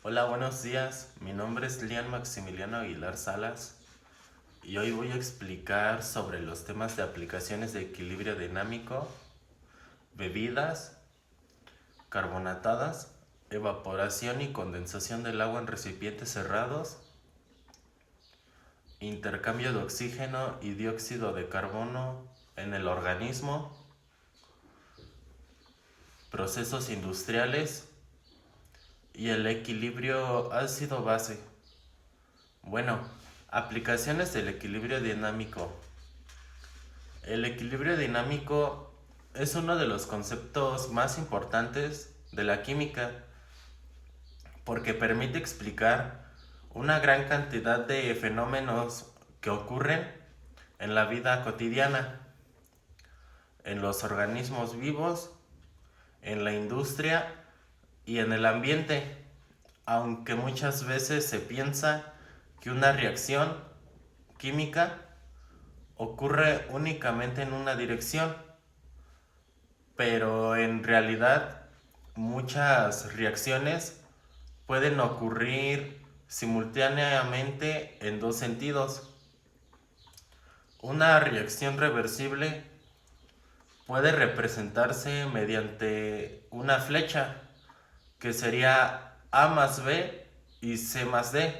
Hola, buenos días. Mi nombre es Lian Maximiliano Aguilar Salas y hoy voy a explicar sobre los temas de aplicaciones de equilibrio dinámico, bebidas, carbonatadas, evaporación y condensación del agua en recipientes cerrados, intercambio de oxígeno y dióxido de carbono en el organismo, procesos industriales y el equilibrio ácido-base. Bueno, aplicaciones del equilibrio dinámico. El equilibrio dinámico es uno de los conceptos más importantes de la química porque permite explicar una gran cantidad de fenómenos que ocurren en la vida cotidiana, en los organismos vivos, en la industria y en el ambiente, aunque muchas veces se piensa que una reacción química ocurre únicamente en una dirección, pero en realidad muchas reacciones pueden ocurrir simultáneamente en dos sentidos. Una reacción reversible puede representarse mediante una flecha, que sería A más B y C más D,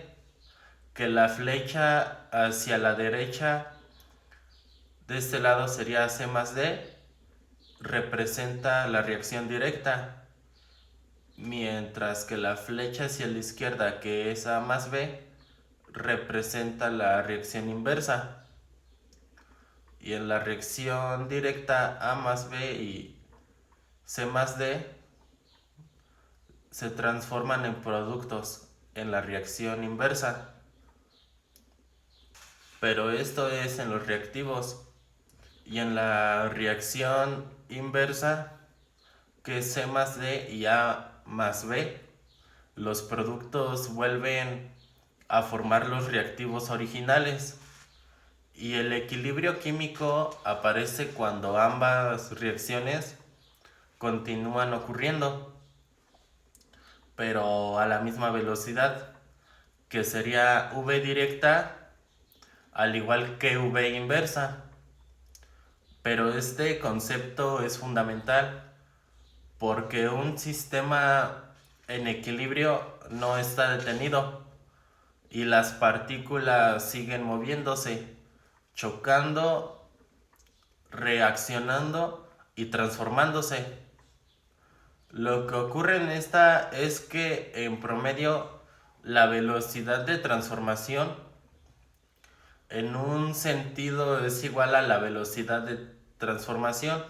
que la flecha hacia la derecha de este lado sería C más D, representa la reacción directa, mientras que la flecha hacia la izquierda, que es A más B, representa la reacción inversa. Y en la reacción directa A más B y C más D se transforman en productos en la reacción inversa. Pero esto es en los reactivos. Y en la reacción inversa, que es C más D y A más B, los productos vuelven a formar los reactivos originales. Y el equilibrio químico aparece cuando ambas reacciones continúan ocurriendo, pero a la misma velocidad, que sería V directa al igual que V inversa. Pero este concepto es fundamental porque un sistema en equilibrio no está detenido y las partículas siguen moviéndose, chocando, reaccionando y transformándose. Lo que ocurre en esta es que en promedio la velocidad de transformación en un sentido es igual a la velocidad de transformación.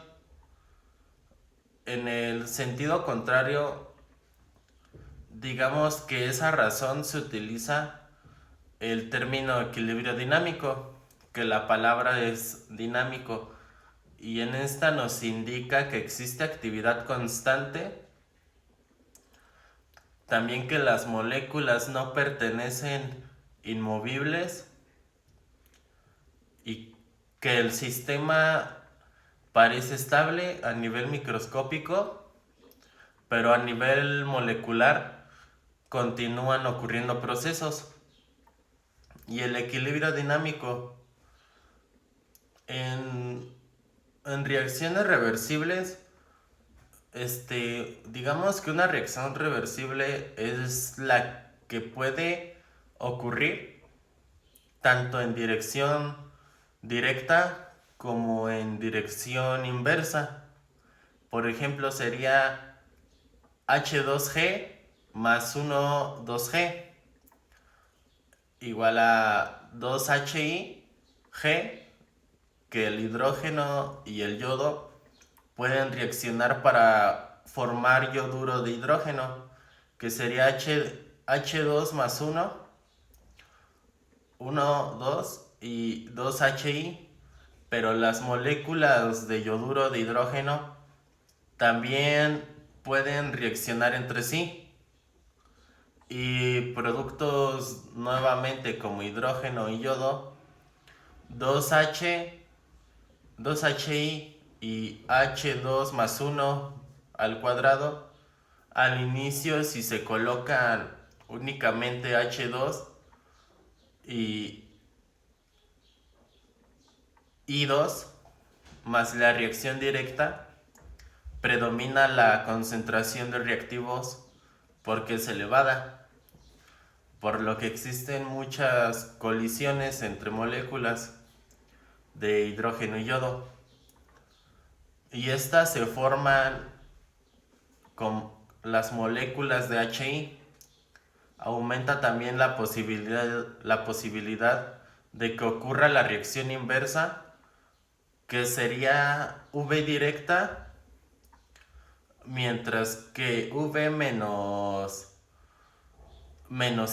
En el sentido contrario, digamos que esa razón se utiliza el término equilibrio dinámico, que la palabra es dinámico, y en esta nos indica que existe actividad constante, también que las moléculas no pertenecen inmovibles y que el sistema parece estable a nivel microscópico, pero a nivel molecular continúan ocurriendo procesos. Y el equilibrio dinámico en, en reacciones reversibles, digamos que una reacción reversible es la que puede ocurrir tanto en dirección directa como en dirección inversa. Por ejemplo, sería H2G más 1, 2G igual a 2HIG, que el hidrógeno y el yodo pueden reaccionar para formar yoduro de hidrógeno, que sería H2 más 1, 1, 2 y 2HI, pero las moléculas de yoduro de hidrógeno también pueden reaccionar entre sí y productos nuevamente como hidrógeno y yodo, 2H, 2HI y H2 más 1 al cuadrado. Al inicio, si se colocan únicamente H2 y I2 más la reacción directa, predomina la concentración de reactivos porque es elevada, por lo que existen muchas colisiones entre moléculas de hidrógeno y yodo, y estas se forman con las moléculas de HI. Aumenta también la posibilidad de que ocurra la reacción inversa, que sería V directa, mientras que V menos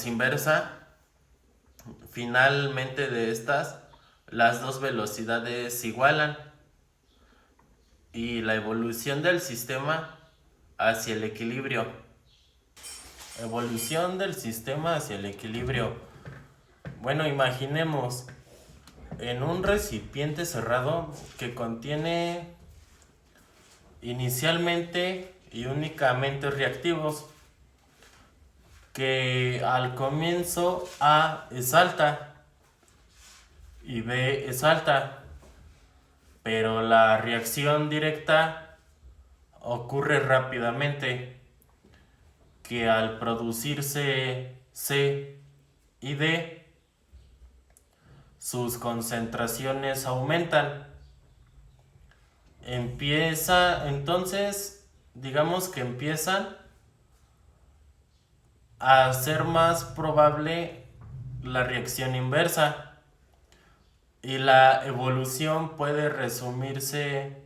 inversa. Finalmente de estas, las dos velocidades se igualan y la evolución del sistema hacia el equilibrio. Evolución del sistema hacia el equilibrio. Bueno, imaginemos en un recipiente cerrado que contiene inicialmente y únicamente reactivos, que al comienzo A es alta y B es alta, pero la reacción directa ocurre rápidamente, que al producirse C y D, sus concentraciones aumentan. Digamos que empiezan a ser más probable la reacción inversa, y la evolución puede resumirse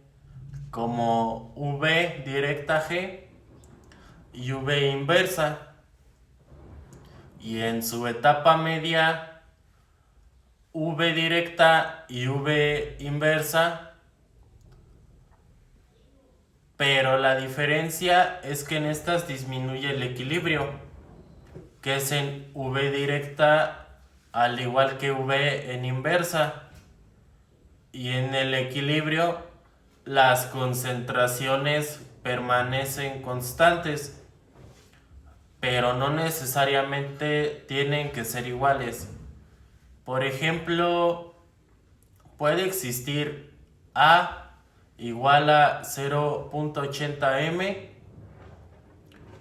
como V directa G y V inversa, y en su etapa media V directa y V inversa, pero la diferencia es que en estas disminuye el equilibrio, que es en V directa al igual que V en inversa, y en el equilibrio las concentraciones permanecen constantes, pero no necesariamente tienen que ser iguales. Por ejemplo, puede existir A igual a 0.80 m,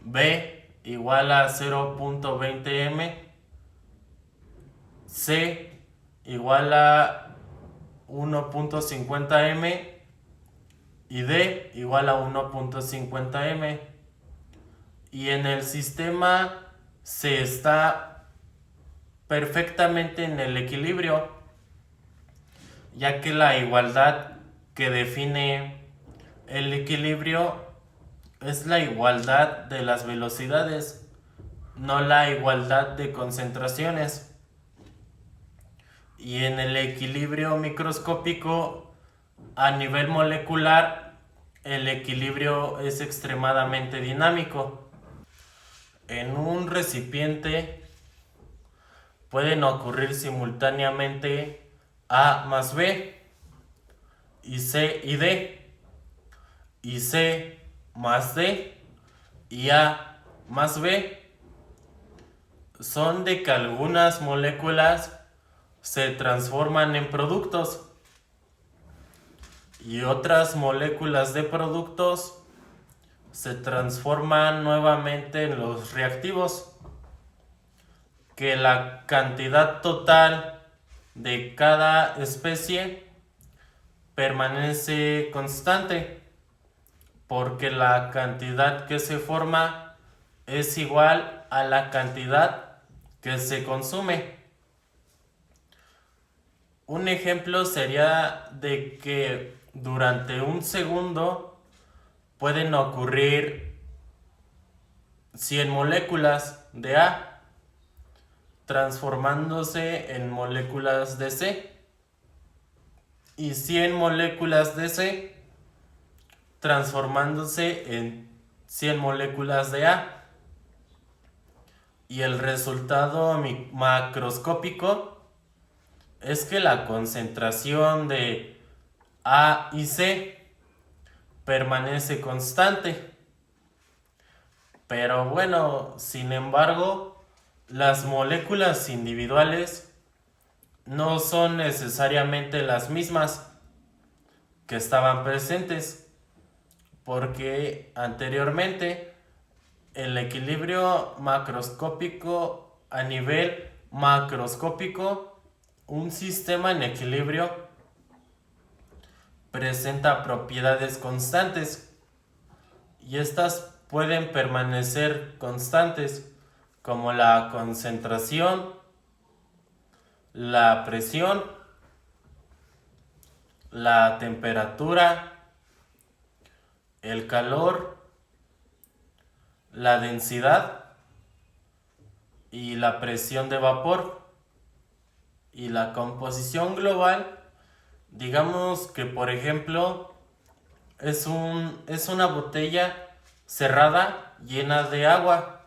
B igual a 0.20 m, C igual a 1.50 m y D igual a 1.50 m. Y en el sistema se está perfectamente en el equilibrio, ya que la igualdad que define el equilibrio es la igualdad de las velocidades, no la igualdad de concentraciones. Y en el equilibrio microscópico, a nivel molecular, el equilibrio es extremadamente dinámico. En un recipiente pueden ocurrir simultáneamente A más B y C y D, y C más D y A más B. Son de que algunas moléculas se transforman en productos y otras moléculas de productos se transforman nuevamente en los reactivos, que la cantidad total de cada especie permanece constante, porque la cantidad que se forma es igual a la cantidad que se consume. Un ejemplo sería de que durante un segundo pueden ocurrir 100 moléculas de A transformándose en moléculas de C, y 100 moléculas de C transformándose en 100 moléculas de A. Y el resultado macroscópico es que la concentración de A y C permanece constante. Pero bueno, sin embargo, las moléculas individuales no son necesariamente las mismas que estaban presentes, porque anteriormente el equilibrio macroscópico a nivel macroscópico, un sistema en equilibrio presenta propiedades constantes y estas pueden permanecer constantes, como la concentración, la presión, la temperatura, el calor, la densidad y la presión de vapor. Y la composición global, digamos que por ejemplo es una botella cerrada llena de agua,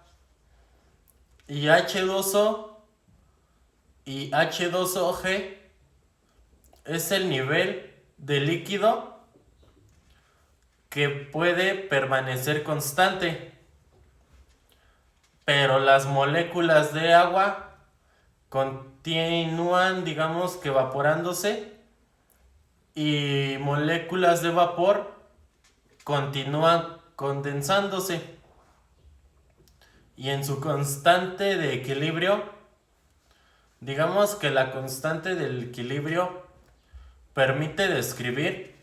y H2O y H2OG es el nivel de líquido que puede permanecer constante, pero las moléculas de agua continúan, digamos que evaporándose, y moléculas de vapor continúan condensándose. Y en su constante de equilibrio, digamos que la constante del equilibrio permite describir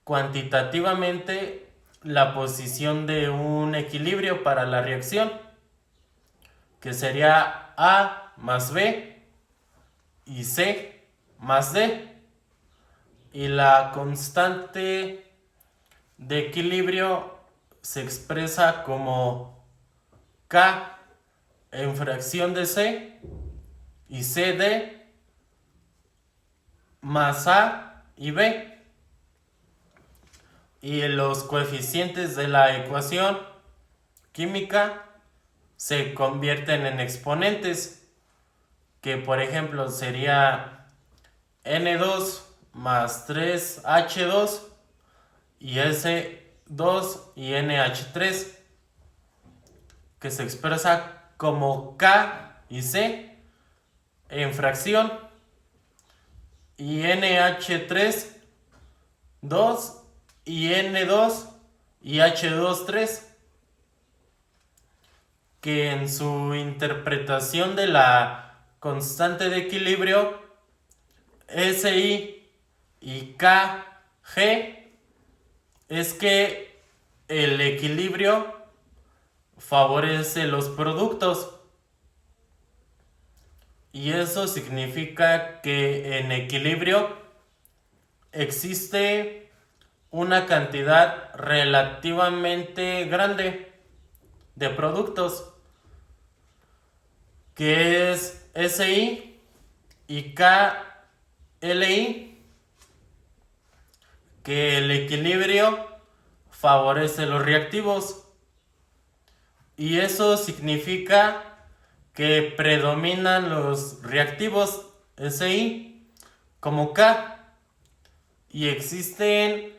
cuantitativamente la posición de un equilibrio para la reacción, que sería A más B y C más D. Y la constante de equilibrio se expresa como K en fracción de C y CD más A y B. Y los coeficientes de la ecuación química se convierten en exponentes, que por ejemplo sería N2 más 3H2 y S2 y NH3, que se expresa como K y C en fracción, y NH3 2 y N2 y H2 3, que en su interpretación de la constante de equilibrio SI y KG es que el equilibrio favorece los productos, y eso significa que en equilibrio existe una cantidad relativamente grande de productos, que es SI y KLI, que el equilibrio favorece los reactivos, y eso significa que predominan los reactivos SI como K, y existen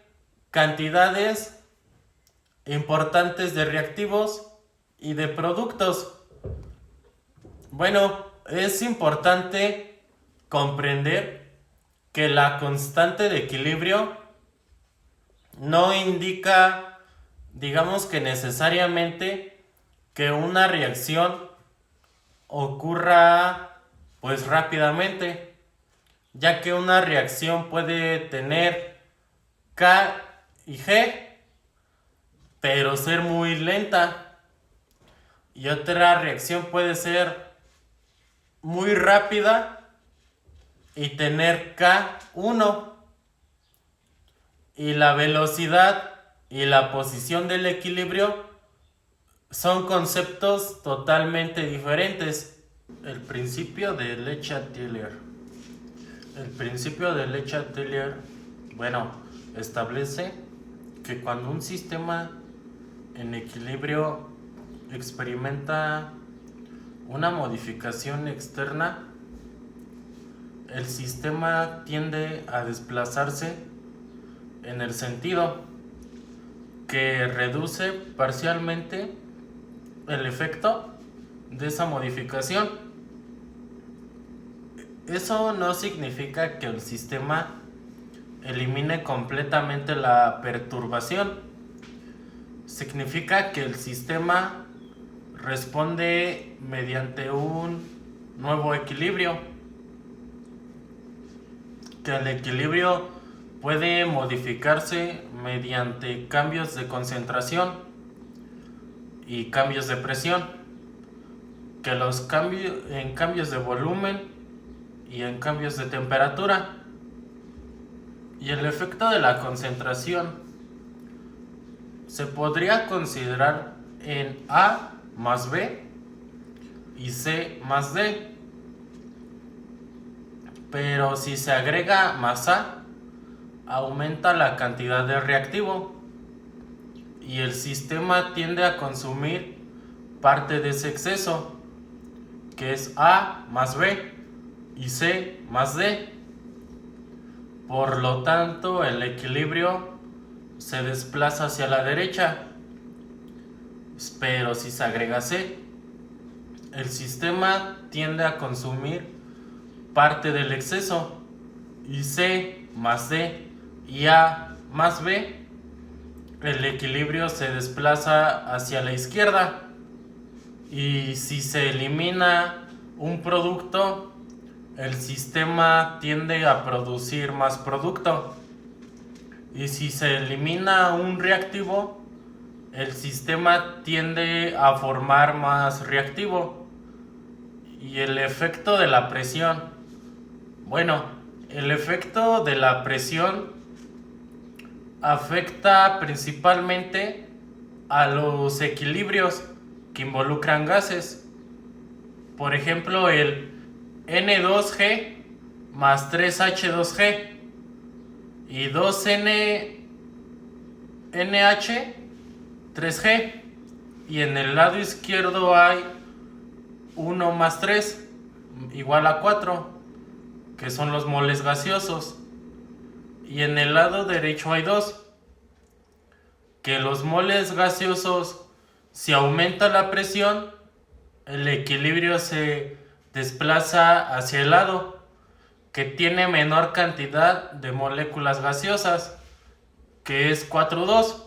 cantidades importantes de reactivos y de productos. Bueno, es importante comprender que la constante de equilibrio no indica, digamos que necesariamente, que una reacción ocurra pues rápidamente, ya que una reacción puede tener K y G, pero ser muy lenta, y otra reacción puede ser muy rápida y tener K1. Y la velocidad y la posición del equilibrio son conceptos totalmente diferentes. El principio de Le Chatelier. El principio de Le Chatelier, bueno, establece que cuando un sistema en equilibrio experimenta una modificación externa, el sistema tiende a desplazarse en el sentido que reduce parcialmente el efecto de esa modificación. Eso no significa que el sistema elimine completamente la perturbación. Significa que el sistema responde mediante un nuevo equilibrio. Que el equilibrio puede modificarse mediante cambios de concentración y cambios de presión. Que los cambios de volumen y en cambios de temperatura. Y el efecto de la concentración se podría considerar en A más B y C más D. Pero si se agrega más A, aumenta la cantidad de reactivo y el sistema tiende a consumir parte de ese exceso, que es A más B y C más D. Por lo tanto, el equilibrio se desplaza hacia la derecha. Pero si se agrega C, el sistema tiende a consumir parte del exceso y C más D y A más B, el equilibrio se desplaza hacia la izquierda. Y si se elimina un producto, el sistema tiende a producir más producto. Y si se elimina un reactivo, el sistema tiende a formar más reactivo. Y el efecto de la presión. Bueno, el efecto de la presión afecta principalmente a los equilibrios que involucran gases. Por ejemplo, el N2G más 3H2G y 2NH 3G. Y en el lado izquierdo hay 1 más 3 igual a 4, que son los moles gaseosos. Y en el lado derecho hay 2, que los moles gaseosos, si aumenta la presión, el equilibrio se desplaza hacia el lado que tiene menor cantidad de moléculas gaseosas, que es 4,2.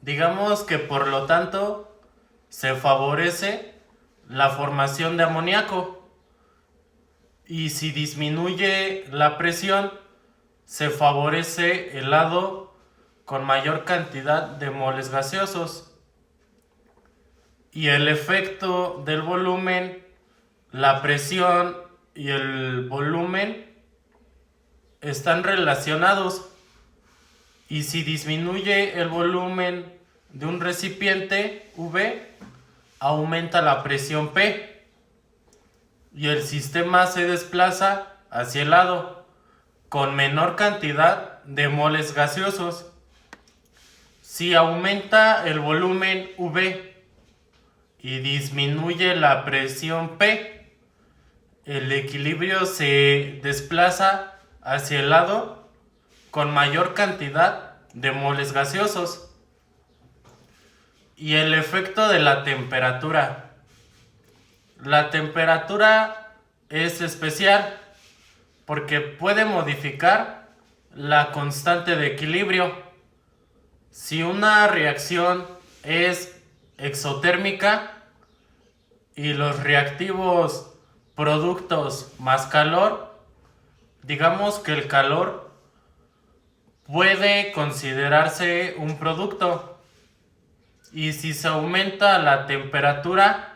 Digamos que por lo tanto se favorece la formación de amoníaco, y si disminuye la presión se favorece el lado con mayor cantidad de moles gaseosos. Y el efecto del volumen, la presión y el volumen están relacionados. Y si disminuye el volumen de un recipiente V, aumenta la presión P y el sistema se desplaza hacia el lado con menor cantidad de moles gaseosos. Si aumenta el volumen V y disminuye la presión P, el equilibrio se desplaza hacia el lado con mayor cantidad de moles gaseosos. Y el efecto de la temperatura. La temperatura es especial porque puede modificar la constante de equilibrio. Si una reacción es exotérmica y los reactivos productos más calor, digamos que el calor puede considerarse un producto. Y si se aumenta la temperatura,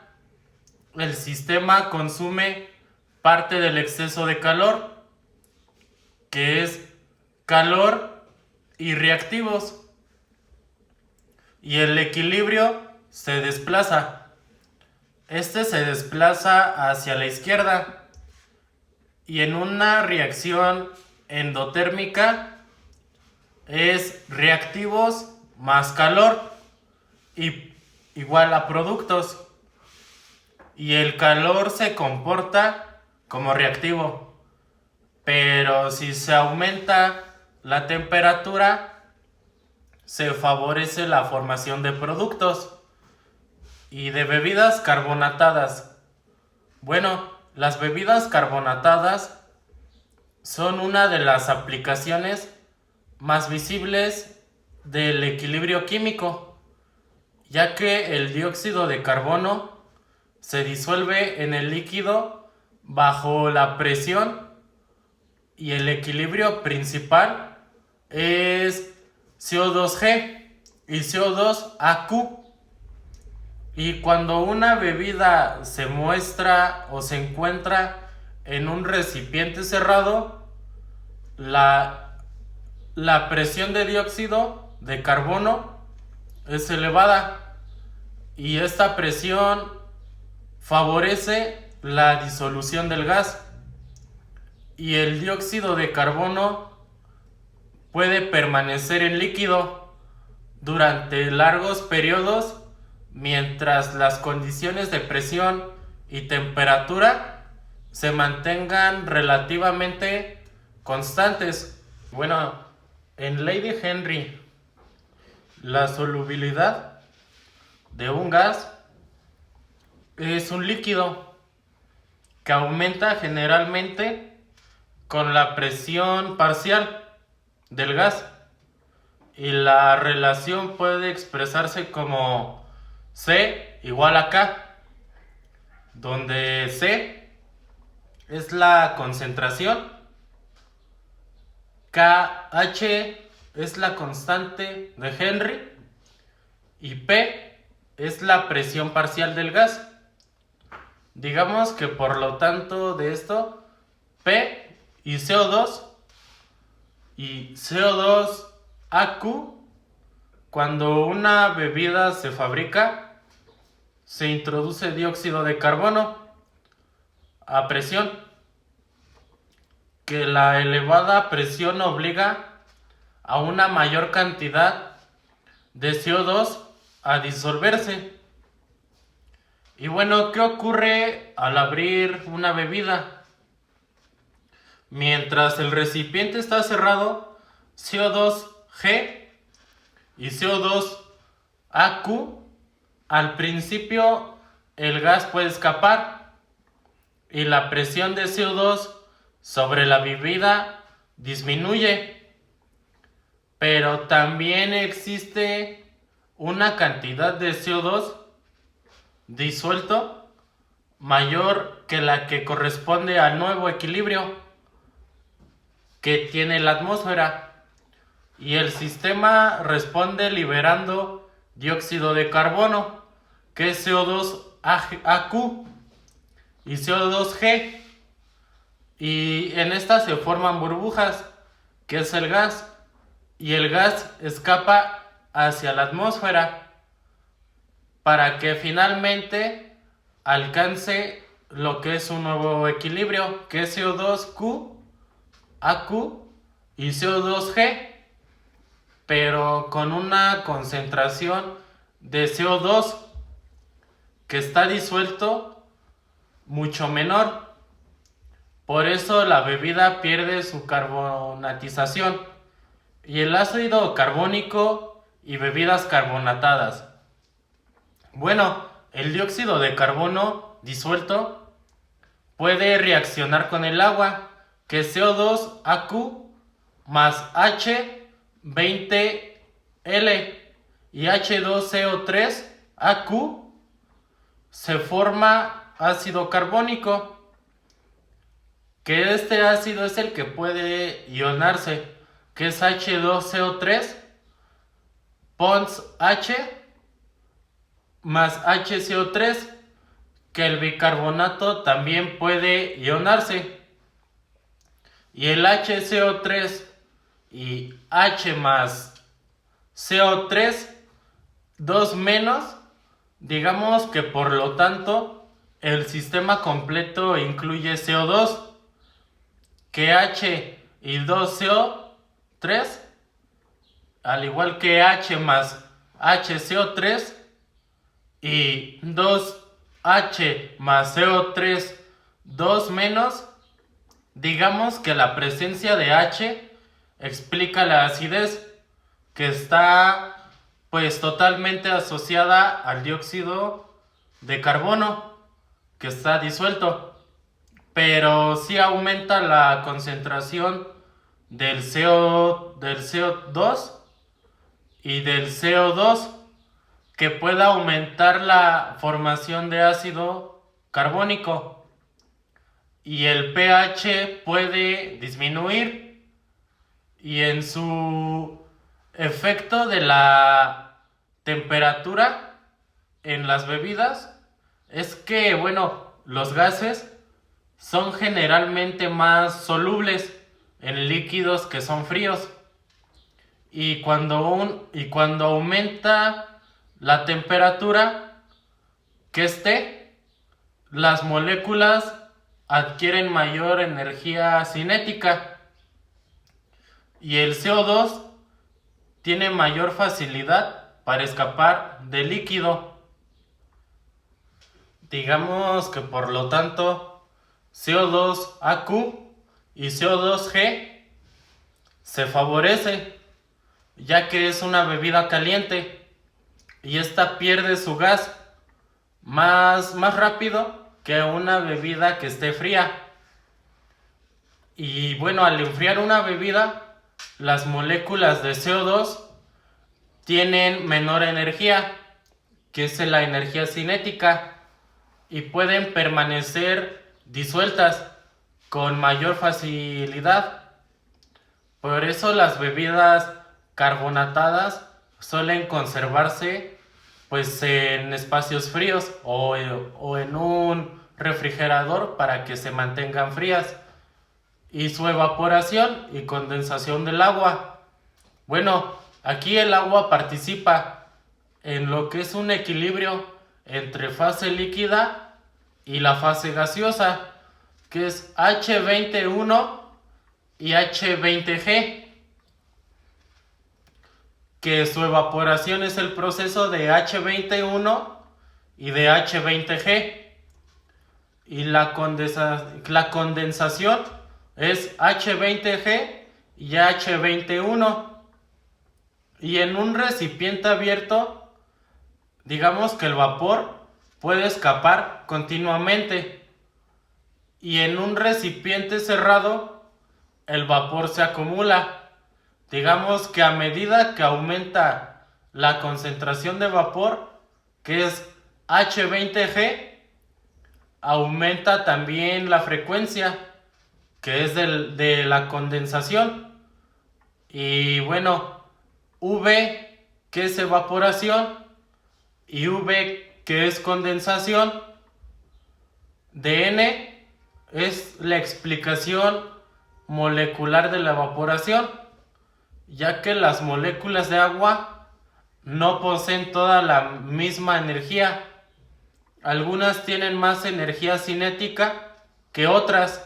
el sistema consume parte del exceso de calor, que es calor y reactivos. Y el equilibrio se desplaza. Este se desplaza hacia la izquierda. Y en una reacción endotérmica es reactivos más calor y igual a productos. Y el calor se comporta como reactivo. Pero si se aumenta la temperatura, se favorece la formación de productos. y de bebidas carbonatadas. Bueno, las bebidas carbonatadas son una de las aplicaciones más visibles del equilibrio químico, ya que el dióxido de carbono se disuelve en el líquido bajo la presión y el equilibrio principal es CO2G y CO2AQ. Y cuando una bebida se muestra o se encuentra en un recipiente cerrado, la presión de dióxido de carbono es elevada y esta presión favorece la disolución del gas y el dióxido de carbono puede permanecer en líquido durante largos periodos mientras las condiciones de presión y temperatura se mantengan relativamente constantes. Bueno, en Ley de Henry, la solubilidad de un gas es un líquido que aumenta generalmente con la presión parcial del gas y la relación puede expresarse como C igual a K, donde C es la concentración, KH es la constante de Henry y P es la presión parcial del gas. Digamos que por lo tanto de esto, P y CO2 y CO2AQ, cuando una bebida se fabrica, se introduce dióxido de carbono a presión, que la elevada presión obliga a una mayor cantidad de CO2 a disolverse. Y bueno, ¿qué ocurre al abrir una bebida? Mientras el recipiente está cerrado, CO2G y CO2AQ, al principio el gas puede escapar y la presión de CO2 sobre la bebida disminuye, pero también existe una cantidad de CO2 disuelto mayor que la que corresponde al nuevo equilibrio que tiene la atmósfera y el sistema responde liberando dióxido de carbono, que es CO2AQ y CO2G, y en esta se forman burbujas, que es el gas, y el gas escapa hacia la atmósfera para que finalmente alcance lo que es un nuevo equilibrio, que es CO2Q, AQ y CO2G, pero con una concentración de CO2 que está disuelto mucho menor. Por eso la bebida pierde su carbonatización. Y el ácido carbónico y bebidas carbonatadas. Bueno, el dióxido de carbono disuelto puede reaccionar con el agua, que es CO2AQ más H20L y H2CO3AQ, se forma ácido carbónico, que este ácido es el que puede ionarse, que es H2CO3 Pons H más HCO3, que el bicarbonato también puede ionarse. Y el HCO3 y H más CO3, 2 menos, digamos que por lo tanto el sistema completo incluye CO2, que H y 2CO3, al igual que H más HCO3 y 2H más CO3, 2 menos, digamos que la presencia de H explica la acidez, que está pues totalmente asociada al dióxido de carbono que está disuelto, pero sí aumenta la concentración del CO2 y del CO2, que pueda aumentar la formación de ácido carbónico, y el pH puede disminuir, y en su efecto de la temperatura en las bebidas es que, bueno, los gases son generalmente más solubles en líquidos que son fríos, y cuando aumenta la temperatura que esté, las moléculas adquieren mayor energía cinética, y el CO2 tiene mayor facilidad para escapar del líquido. Digamos que por lo tanto CO2AQ y CO2G se favorece, ya que es una bebida caliente y esta pierde su gas más rápido que una bebida que esté fría. Y bueno, al enfriar una bebida, las moléculas de CO2 tienen menor energía, que es la energía cinética, y pueden permanecer disueltas con mayor facilidad. Por eso las bebidas carbonatadas suelen conservarse pues en espacios fríos o en un refrigerador para que se mantengan frías. Y su evaporación y condensación del agua. Bueno, aquí el agua participa en lo que es un equilibrio entre fase líquida y la fase gaseosa, que es H21 y H20G, que su evaporación es el proceso de H21 y de H20G, y la condensación es H20G y H21. Y en un recipiente abierto, digamos que el vapor puede escapar continuamente, y en un recipiente cerrado el vapor se acumula. Digamos que a medida que aumenta la concentración de vapor, que es H20G, aumenta también la frecuencia, que es de la condensación. Y bueno, V, que es evaporación, y V, que es condensación, de N es la explicación molecular de la evaporación, ya que las moléculas de agua no poseen toda la misma energía. Algunas tienen más energía cinética que otras,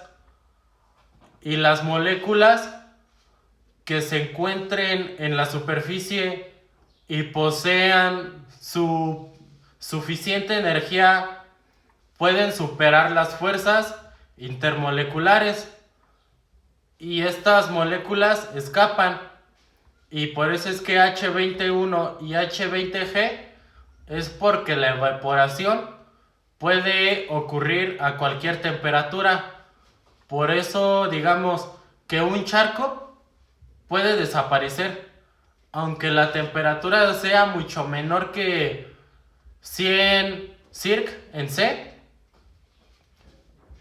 y las moléculas que se encuentren en la superficie y posean su suficiente energía pueden superar las fuerzas intermoleculares, y estas moléculas escapan, y por eso es que H21 y H20G es porque la evaporación puede ocurrir a cualquier temperatura. Por eso digamos que un charco puede desaparecer, aunque la temperatura sea mucho menor que 100 circ en C.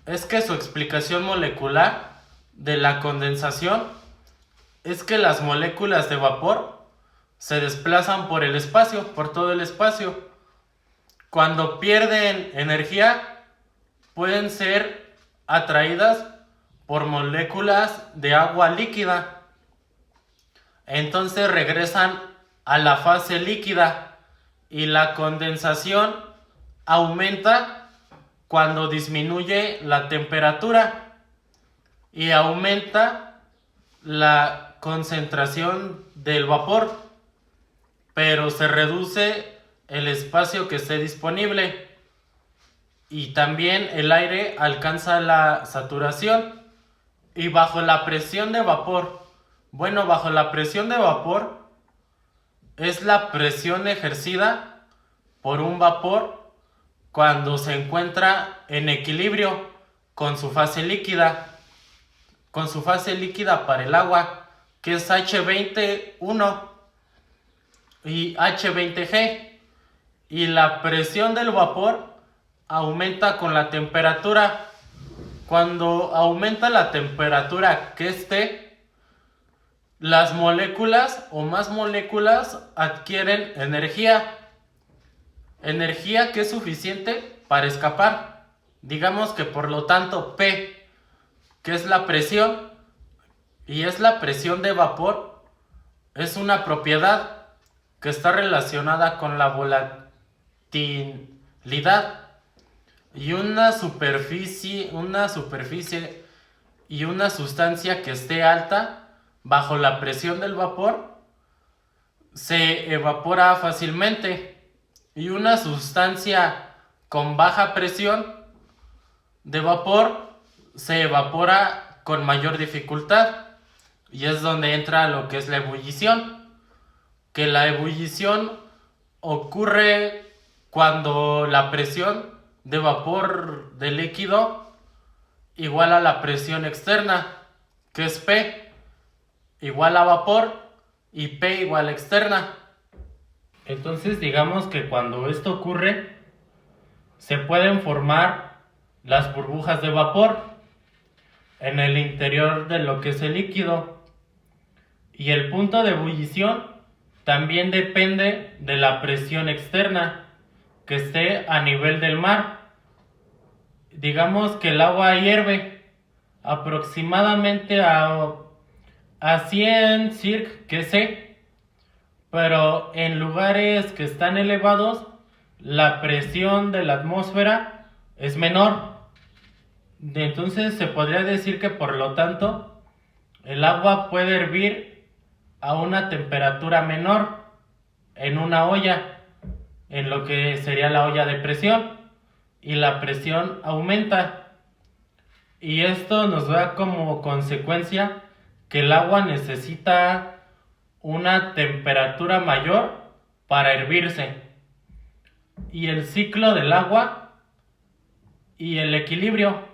Es que su explicación molecular de la condensación es que las moléculas de vapor se desplazan por el espacio, por todo el espacio. Cuando pierden energía, pueden ser atraídas por moléculas de agua líquida. Entonces regresan a la fase líquida, y la condensación aumenta cuando disminuye la temperatura, y aumenta la concentración del vapor, pero se reduce el espacio que esté disponible, y también el aire alcanza la saturación. Y bajo la presión de vapor, bueno, bajo la presión de vapor es la presión ejercida por un vapor cuando se encuentra en equilibrio con su fase líquida, para el agua, que es H20 y H20G, y la presión del vapor aumenta con la temperatura. Cuando aumenta la temperatura que esté, las moléculas o más moléculas adquieren energía que es suficiente para escapar. Digamos que por lo tanto P, que es la presión, y es la presión de vapor, es una propiedad que está relacionada con la volatilidad, y una superficie y una sustancia que esté alta bajo la presión del vapor se evapora fácilmente, y una sustancia con baja presión de vapor se evapora con mayor dificultad, y es donde entra lo que es la ebullición, que la ebullición ocurre cuando la presión de vapor del líquido igual a la presión externa, que es P igual a vapor y P igual a externa. Entonces digamos que cuando esto ocurre, se pueden formar las burbujas de vapor en el interior de lo que es el líquido, y el punto de ebullición también depende de la presión externa que esté a nivel del mar. Digamos que el agua hierve aproximadamente a 100 circ que sé, pero en lugares que están elevados la presión de la atmósfera es menor. Entonces se podría decir que por lo tanto el agua puede hervir a una temperatura menor en una olla, en lo que sería la olla de presión, y la presión aumenta, y esto nos da como consecuencia que el agua necesita una temperatura mayor para hervirse. Y el ciclo del agua y el equilibrio.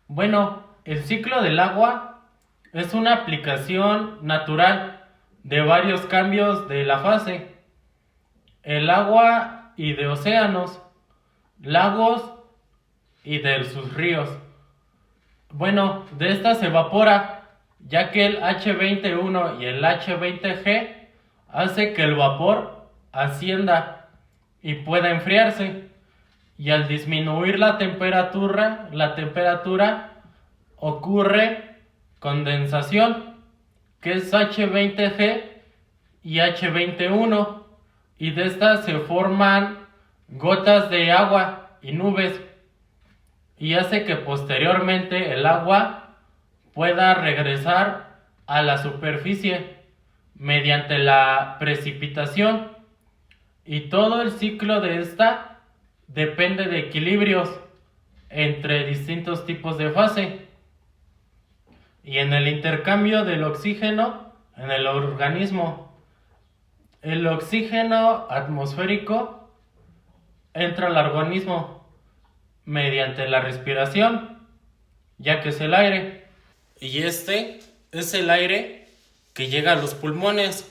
Bueno, el ciclo del agua es una aplicación natural de varios cambios de la fase. El agua y de océanos, lagos y de sus ríos. Bueno, de esta se evapora, ya que el H20 y el H20G hace que el vapor ascienda y pueda enfriarse, y al disminuir la temperatura ocurre condensación, que es H20G y H21, y de estas se forman gotas de agua y nubes, y hace que posteriormente el agua pueda regresar a la superficie mediante la precipitación, y todo el ciclo de esta depende de equilibrios entre distintos tipos de fase. Y en el intercambio del oxígeno en el organismo, el oxígeno atmosférico entra al organismo mediante la respiración, ya que es el aire. Y este es el aire que llega a los pulmones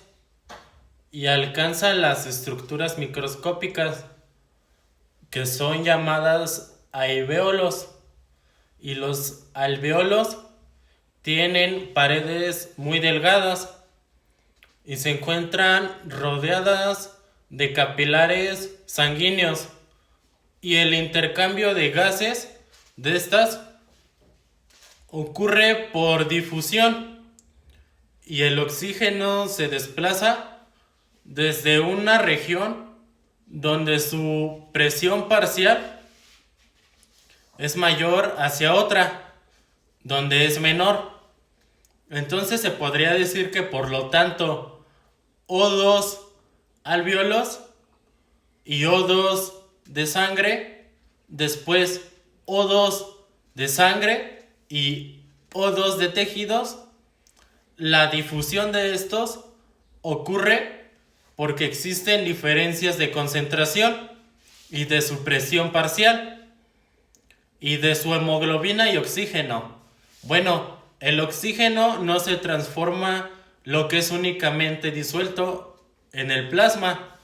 y alcanza las estructuras microscópicas, que son llamadas alvéolos. Y los alvéolos tienen paredes muy delgadas y se encuentran rodeadas de capilares sanguíneos, y el intercambio de gases de estas ocurre por difusión, y el oxígeno se desplaza desde una región donde su presión parcial es mayor hacia otra donde es menor. Entonces se podría decir que por lo tanto O2 alvéolos y O2 de sangre, después O2 de sangre y O2 de tejidos, la difusión de estos ocurre porque existen diferencias de concentración, y de su presión parcial y de su hemoglobina y oxígeno. Bueno, el oxígeno no se transforma lo que es únicamente disuelto en el plasma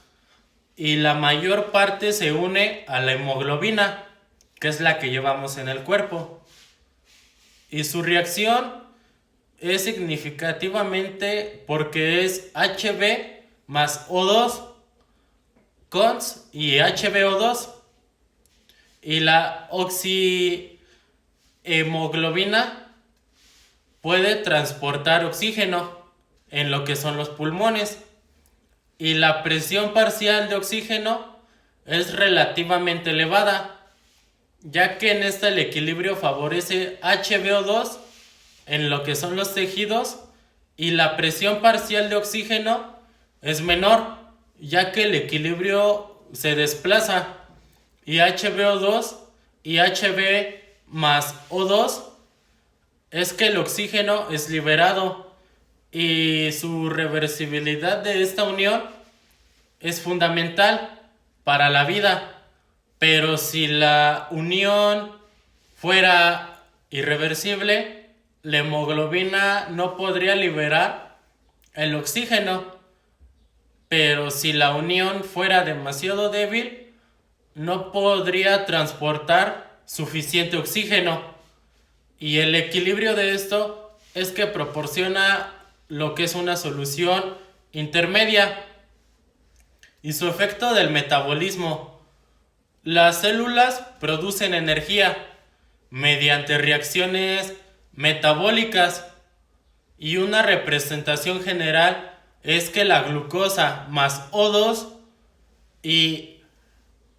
y la mayor parte se une a la hemoglobina, que es la que llevamos en el cuerpo. Y su reacción es significativamente porque es Hb más O2 cons y HbO2 y la oxihemoglobina puede transportar oxígeno en lo que son los pulmones y la presión parcial de oxígeno es relativamente elevada, ya que en esta el equilibrio favorece HbO2 en lo que son los tejidos y la presión parcial de oxígeno es menor, ya que el equilibrio se desplaza y HbO2 y Hb más O2 es que el oxígeno es liberado y su reversibilidad de esta unión es fundamental para la vida. Pero si la unión fuera irreversible, la hemoglobina no podría liberar el oxígeno. Pero si la unión fuera demasiado débil, no podría transportar suficiente oxígeno. Y el equilibrio de esto es que proporciona lo que es una solución intermedia. Y su efecto del metabolismo. Las células producen energía mediante reacciones metabólicas y una representación general es que la glucosa más O2 y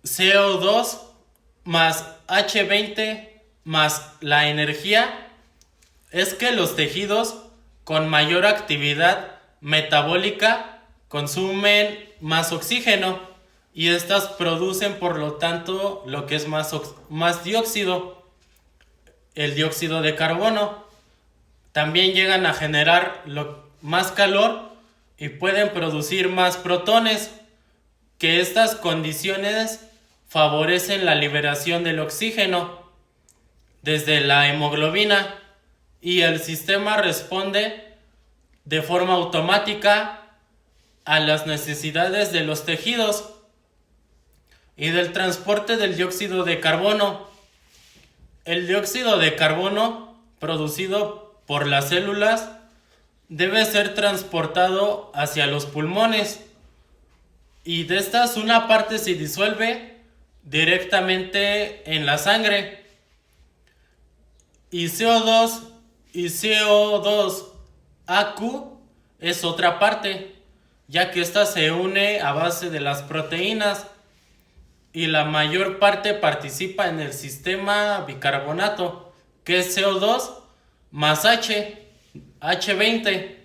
CO2 más H20 más la energía es que los tejidos con mayor actividad metabólica consumen más oxígeno y estas producen por lo tanto lo que es más dióxido, el dióxido de carbono. También llegan a generar más calor y pueden producir más protones, que estas condiciones favorecen la liberación del oxígeno desde la hemoglobina y el sistema responde de forma automática a las necesidades de los tejidos y del transporte del dióxido de carbono. El dióxido de carbono producido por las células debe ser transportado hacia los pulmones y de estas una parte se disuelve directamente en la sangre y CO2 y CO2AQ es otra parte, ya que esta se une a base de las proteínas y la mayor parte participa en el sistema bicarbonato, que es CO2 más H20,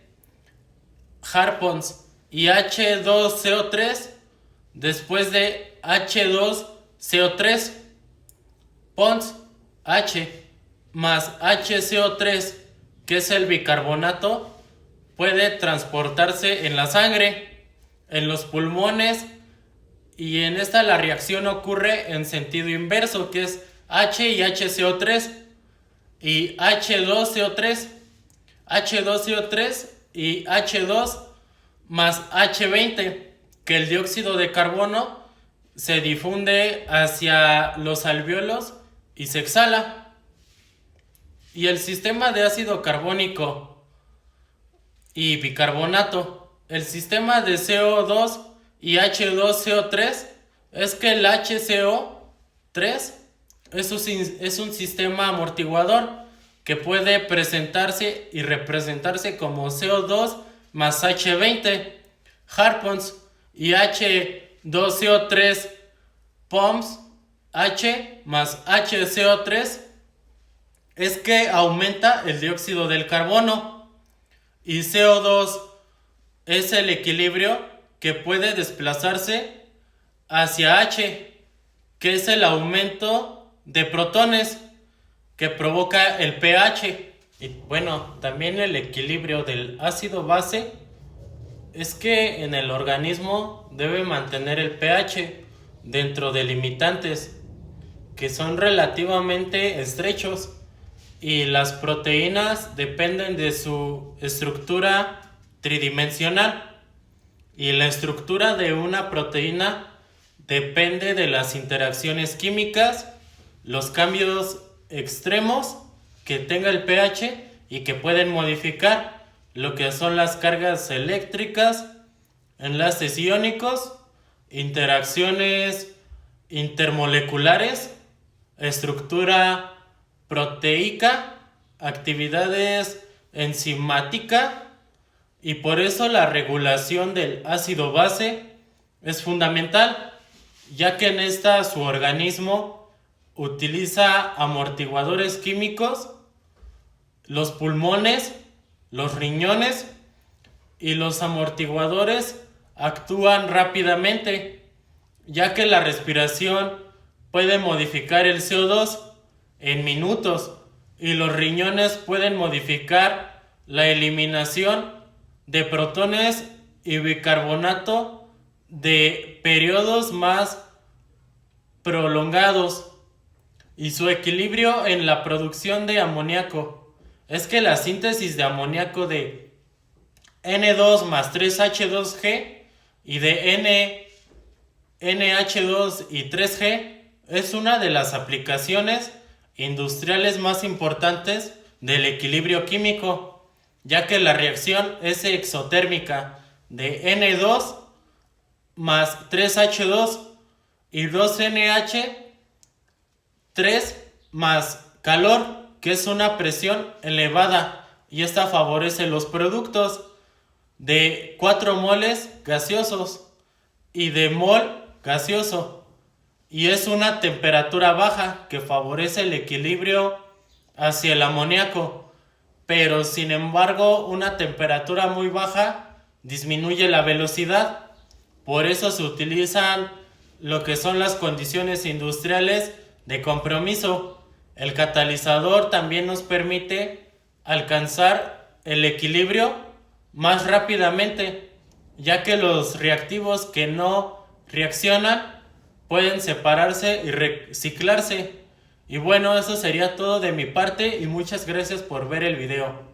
Harpons y H2CO3 después de H2CO3, Pons H más HCO3, que es el bicarbonato, puede transportarse en la sangre, en los pulmones, y en esta la reacción ocurre en sentido inverso, que es H y HCO3 y H2CO3, H2CO3 y H2 más H20, que el dióxido de carbono se difunde hacia los alvéolos y se exhala. Y el sistema de ácido carbónico y bicarbonato, el sistema de CO2 y H2CO3 es que el HCO3 es un sistema amortiguador que puede presentarse y representarse como CO2 más H20, Harpons y H2CO3, POMS, H más HCO3 es que aumenta el dióxido del carbono y CO2 es el equilibrio que puede desplazarse hacia H, que es el aumento de protones que provoca el pH. Y bueno, también el equilibrio del ácido base es que en el organismo debe mantener el pH dentro de limitantes que son relativamente estrechos, y las proteínas dependen de su estructura tridimensional, y la estructura de una proteína depende de las interacciones químicas, los cambios extremos que tenga el pH y que pueden modificar lo que son las cargas eléctricas, enlaces iónicos, interacciones intermoleculares, estructura proteica, actividades enzimática, y por eso la regulación del ácido base es fundamental, ya que en esta su organismo utiliza amortiguadores químicos, los pulmones, los riñones, y los amortiguadores actúan rápidamente, ya que la respiración puede modificar el CO2 en minutos, y los riñones pueden modificar la eliminación de protones y bicarbonato de periodos más prolongados, y su equilibrio en la producción de amoníaco. Es que la síntesis de amoníaco de N2 más 3H2G y de NH2 y 3G es una de las aplicaciones industriales más importantes del equilibrio químico, ya que la reacción es exotérmica de N2 más 3H2 y 2NH3 más calor, que es una presión elevada, y esta favorece los productos de 4 moles gaseosos y de mol gaseoso, y es una temperatura baja que favorece el equilibrio hacia el amoníaco, pero sin embargo una temperatura muy baja disminuye la velocidad. Por eso se utilizan lo que son las condiciones industriales de compromiso. El catalizador también nos permite alcanzar el equilibrio más rápidamente, ya que los reactivos que no reaccionan pueden separarse y reciclarse. Y bueno, eso sería todo de mi parte, y muchas gracias por ver el video.